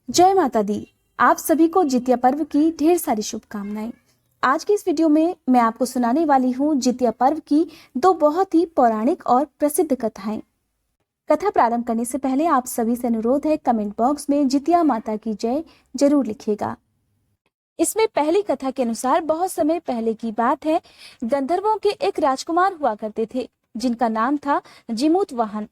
जय माता दी। आप सभी को जितिया पर्व की ढेर सारी शुभकामनाएं। आज की इस वीडियो में मैं आपको सुनाने वाली हूँ जितिया पर्व की दो बहुत ही पौराणिक और प्रसिद्ध कथाएं। कथा प्रारंभ करने से पहले आप सभी से अनुरोध है, कमेंट बॉक्स में जितिया माता की जय जरूर लिखिएगा। इसमें पहली कथा के अनुसार बहुत समय पहले की बात है। गंधर्वों के एक राजकुमार हुआ करते थे जिनका नाम था जिमूत वाहन।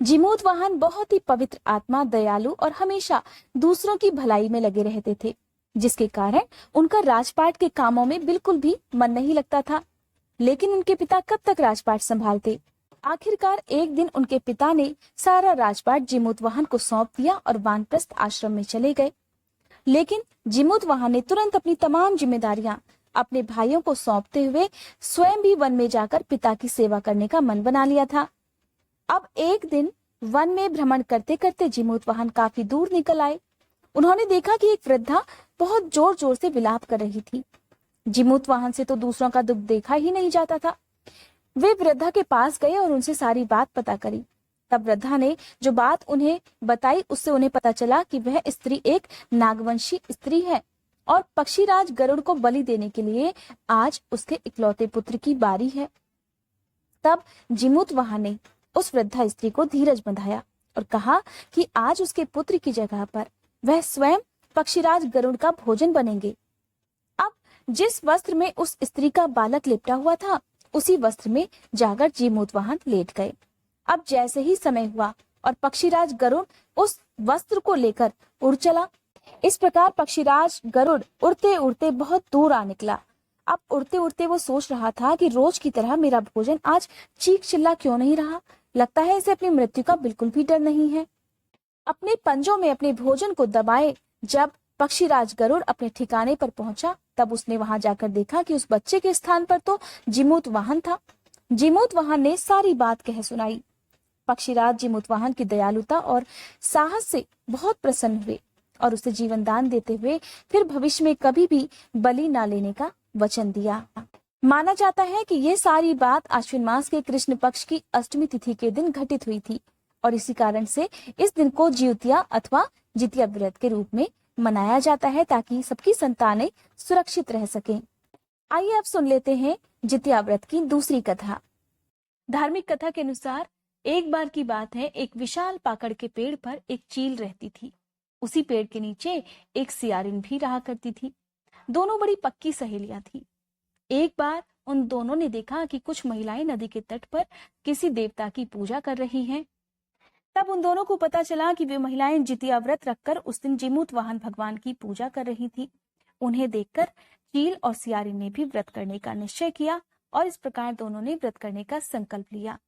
जिमूत वाहन बहुत ही पवित्र आत्मा, दयालु और हमेशा दूसरों की भलाई में लगे रहते थे, जिसके कारण उनका राजपाट के कामों में बिल्कुल भी मन नहीं लगता था। लेकिन उनके पिता कब तक राजपाट संभालते। आखिरकार एक दिन उनके पिता ने सारा राजपाट जिमूत वाहन को सौंप दिया और वानप्रस्थ आश्रम में चले गए। लेकिन जिमूत वाहन ने तुरंत अपनी तमाम जिम्मेदारियां अपने भाइयों को सौंपते हुए स्वयं भी वन में जाकर पिता की सेवा करने का मन बना लिया था। अब एक दिन वन में भ्रमण करते करते जिमूत वाहन काफी दूर निकल आए। उन्होंने देखा कि एक वृद्धा बहुत जोर जोर से विलाप कर रही थी। जिमूत वाहन से तो दूसरों का दुख देखा ही नहीं जाता था। वे वृद्धा के पास गए और उनसे सारी बात पता करी। तब वृद्धा ने जो बात उन्हें बताई उससे उन्हें पता चला कि वह स्त्री एक नागवंशी स्त्री है और पक्षीराज गरुड़ को बलि देने के लिए आज उसके इकलौते पुत्र की बारी है। तब जिमूत वाहन ने उस वृद्धा स्त्री को धीरज बंधाया और कहा कि आज उसके पुत्र की जगह पर वह स्वयं पक्षीराज गरुड़ का भोजन बनेंगे। अब जिस वस्त्र में उस स्त्री का बालक लिपटा हुआ था उसी वस्त्र में जाकर जिमूत वाहन लेट गए। अब जैसे ही समय हुआ और पक्षीराज गरुड़ उस वस्त्र को लेकर उड़ चला। इस प्रकार पक्षीराज गरुड़ उड़ते उड़ते बहुत दूर आ निकला। अब उड़ते उड़ते वो सोच रहा था कि रोज की तरह मेरा भोजन आज चीख चिल्ला क्यों नहीं रहा। लगता है इसे अपनी मृत्यु का बिल्कुल भी डर नहीं है। अपने पंजों में अपने भोजन को दबाए जब पक्षीराज गरुड़ अपने ठिकाने पर पहुंचा तब उसने वहां जाकर देखा कि उस बच्चे के स्थान पर तो जिमूत वाहन था। जिमूत वाहन ने सारी बात कह सुनाई। पक्षीराज जिमूत वाहन की दयालुता और साहस से बहुत प्रसन्न हुए और उसे जीवन दान देते हुए फिर भविष्य में कभी भी बलि न लेने का वचन दिया। माना जाता है कि ये सारी बात आश्विन मास के कृष्ण पक्ष की अष्टमी तिथि के दिन घटित हुई थी और इसी कारण से इस दिन को जिउतिया अथवा जितिया व्रत के रूप में मनाया जाता है ताकि सबकी संतानें सुरक्षित रह सकें। आइए अब सुन लेते हैं जितिया व्रत की दूसरी कथा। धार्मिक कथा के अनुसार एक बार की बात है, एक विशाल पाकड़ के पेड़ पर एक चील रहती थी। उसी पेड़ के नीचे एक सियारिन भी रहा करती थी। दोनों बड़ी पक्की सहेलियां थी। एक बार उन दोनों ने देखा कि कुछ महिलाएं नदी के तट पर किसी देवता की पूजा कर रही हैं। तब उन दोनों को पता चला कि वे महिलाएं जितिया व्रत रखकर उस दिन जिमूत वाहन भगवान की पूजा कर रही थी। उन्हें देखकर चील और सियारी ने भी व्रत करने का निश्चय किया और इस प्रकार दोनों ने व्रत करने का संकल्प लिया।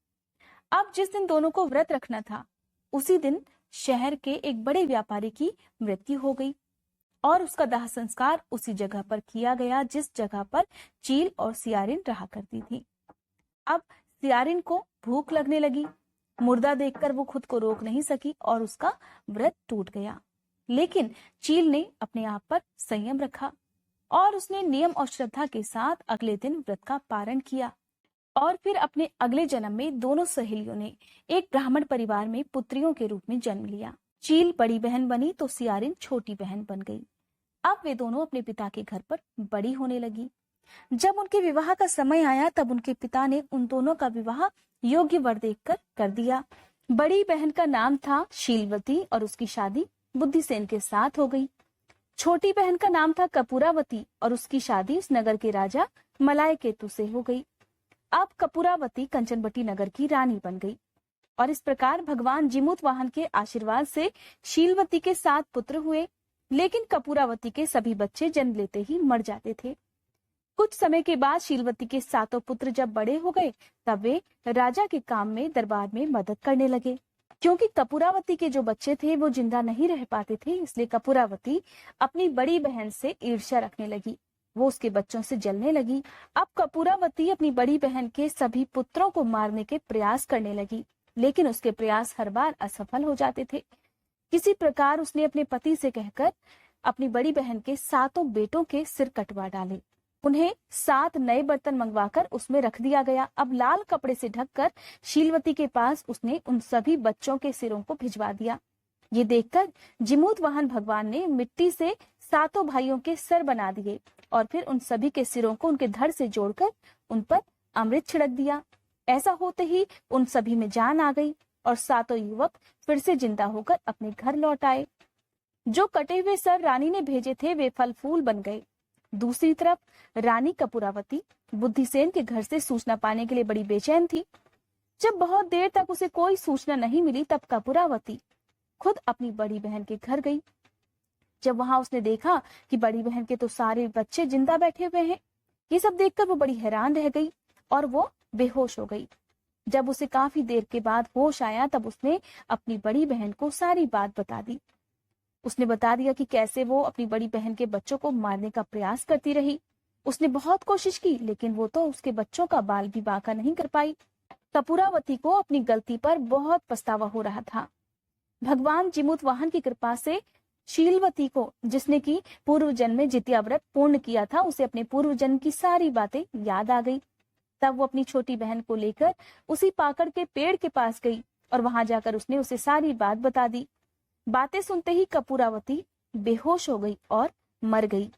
अब जिस दिन दोनों को व्रत रखना था उसी दिन शहर के एक बड़े व्यापारी की मृत्यु हो गई और उसका दाह संस्कार उसी जगह पर किया गया जिस जगह पर चील और सियारिन रहा करती थी। अब सियारिन को भूख लगने लगी। मुर्दा देखकर वो खुद को रोक नहीं सकी और उसका व्रत टूट गया। लेकिन चील ने अपने आप पर संयम रखा और उसने नियम और श्रद्धा के साथ अगले दिन व्रत का पारण किया और फिर अपने अगले जन्म में दोनों सहेलियों ने एक ब्राह्मण परिवार में पुत्रियों के रूप में जन्म लिया। चील बड़ी बहन बनी तो सियारिन छोटी बहन बन गई। अब वे दोनों अपने पिता के घर पर बड़ी होने लगी। जब उनके विवाह का समय आया तब उनके पिता ने उन दोनों का विवाह योग्य वर देखकर कर दिया। बड़ी बहन का नाम था शीलवती और उसकी शादी बुद्धिसेन के साथ हो गई। छोटी बहन का नाम था कपूरावती और उसकी शादी उस नगर के राजा मलाय केतु से हो गई। अब कपूरावती कंचनबटी नगर की रानी बन गई और इस प्रकार भगवान जिमूत वाहन के आशीर्वाद से शीलवती के 7 पुत्र हुए। लेकिन कपूरावती के सभी बच्चे जन्म लेते ही मर जाते थे। कुछ समय के बाद शीलवती के 7 पुत्र जब बड़े हो गए तब वे राजा के काम में दरबार में मदद करने लगे। क्योंकि कपूरावती के जो बच्चे थे वो जिंदा नहीं रह पाते थे, इसलिए कपूरावती अपनी बड़ी बहन से ईर्ष्या रखने लगी। वो उसके बच्चों से जलने लगी। अब कपूरावती अपनी बड़ी बहन के सभी पुत्रों को मारने के प्रयास करने लगी, लेकिन उसके प्रयास हर बार असफल हो जाते थे। किसी प्रकार उसने अपने पति से कहकर अपनी बड़ी बहन के 7 बेटों के सिर कटवा डाले। उन्हें 7 नए बर्तन मंगवाकर उसमें रख दिया गया। अब लाल कपड़े से ढककर शीलवती के पास उसने उन सभी बच्चों के सिरों को भिजवा दिया। ये देखकर जिमूतवाहन भगवान ने मिट्टी से सातों भाइयों के सर बना दिए और फिर उन सभी के सिरों को उनके धड़ से जोड़कर उन पर अमृत छिड़क दिया। ऐसा होते ही उन सभी में जान आ गई और सातों युवक फिर से जिंदा होकर अपने घर लौट आए। जो कटे हुए सर रानी ने भेजे थे वे फल फूल बन गए। दूसरी तरफ रानी कपूरावती बुद्धिसेन के घर से सूचना पाने के लिए बड़ी बेचैन थी। जब बहुत देर तक उसे कोई सूचना नहीं मिली तब कपूरावती खुद अपनी बड़ी बहन के घर गई। जब वहां उसने देखा कि बड़ी बहन के तो सारे बच्चे जिंदा बैठे हुए हैं, ये सब देखकर वो बड़ी हैरान रह गई और वो बेहोश हो गई। जब उसे काफी देर के बाद होश आया तब उसने अपनी बड़ी बहन को सारी बात बता दी। उसने बता दिया कि कैसे वो अपनी बड़ी बहन के बच्चों को मारने का प्रयास करती रही। उसने बहुत कोशिश की लेकिन वो तो उसके बच्चों का बाल भी बांका नहीं कर पाई। कपूरावती को अपनी गलती पर बहुत पछतावा हो रहा था। भगवान जिमूतवाहन की कृपा से शीलवती को, जिसने की पूर्व जन्म में जितिया व्रत पूर्ण किया था, उसे अपने पूर्व जन्म की सारी बातें याद आ गई। तब वो अपनी छोटी बहन को लेकर उसी पाकड़ के पेड़ के पास गई और वहां जाकर उसने उसे सारी बात बता दी। बातें सुनते ही कपूरावती बेहोश हो गई और मर गई।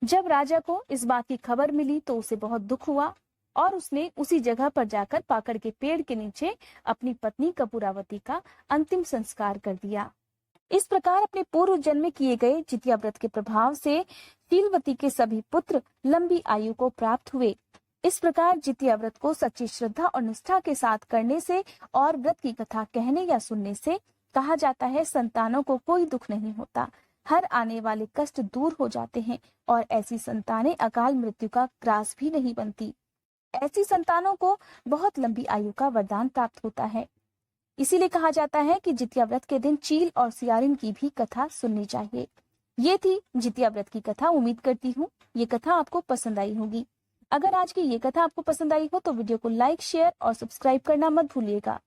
जब राजा को इस बात की खबर मिली तो उसे बहुत दुख हुआ और उसने उसी जगह पर जाकर पाकड़ के पेड़ के नीचे अपनी पत्नी कपूरावती का अंतिम संस्कार कर दिया। इस प्रकार अपने पूर्व जन्म में किए गए जितिया व्रत के प्रभाव से शीलवती के सभी पुत्र लंबी आयु को प्राप्त हुए। इस प्रकार जितिया व्रत को सच्ची श्रद्धा और निष्ठा के साथ करने से और व्रत की कथा कहने या सुनने से कहा जाता है संतानों को कोई दुख नहीं होता, हर आने वाले कष्ट दूर हो जाते हैं और ऐसी संतानें अकाल मृत्यु का ग्रास भी नहीं बनती। ऐसी संतानों को बहुत लंबी आयु का वरदान प्राप्त होता है। इसीलिए कहा जाता है कि जितिया व्रत के दिन चील और सियारिन की भी कथा सुननी चाहिए। ये थी जितिया व्रत की कथा। उम्मीद करती हूँ ये कथा आपको पसंद आई होगी। अगर आज की ये कथा आपको पसंद आई हो तो वीडियो को लाइक, शेयर और सब्सक्राइब करना मत भूलिएगा।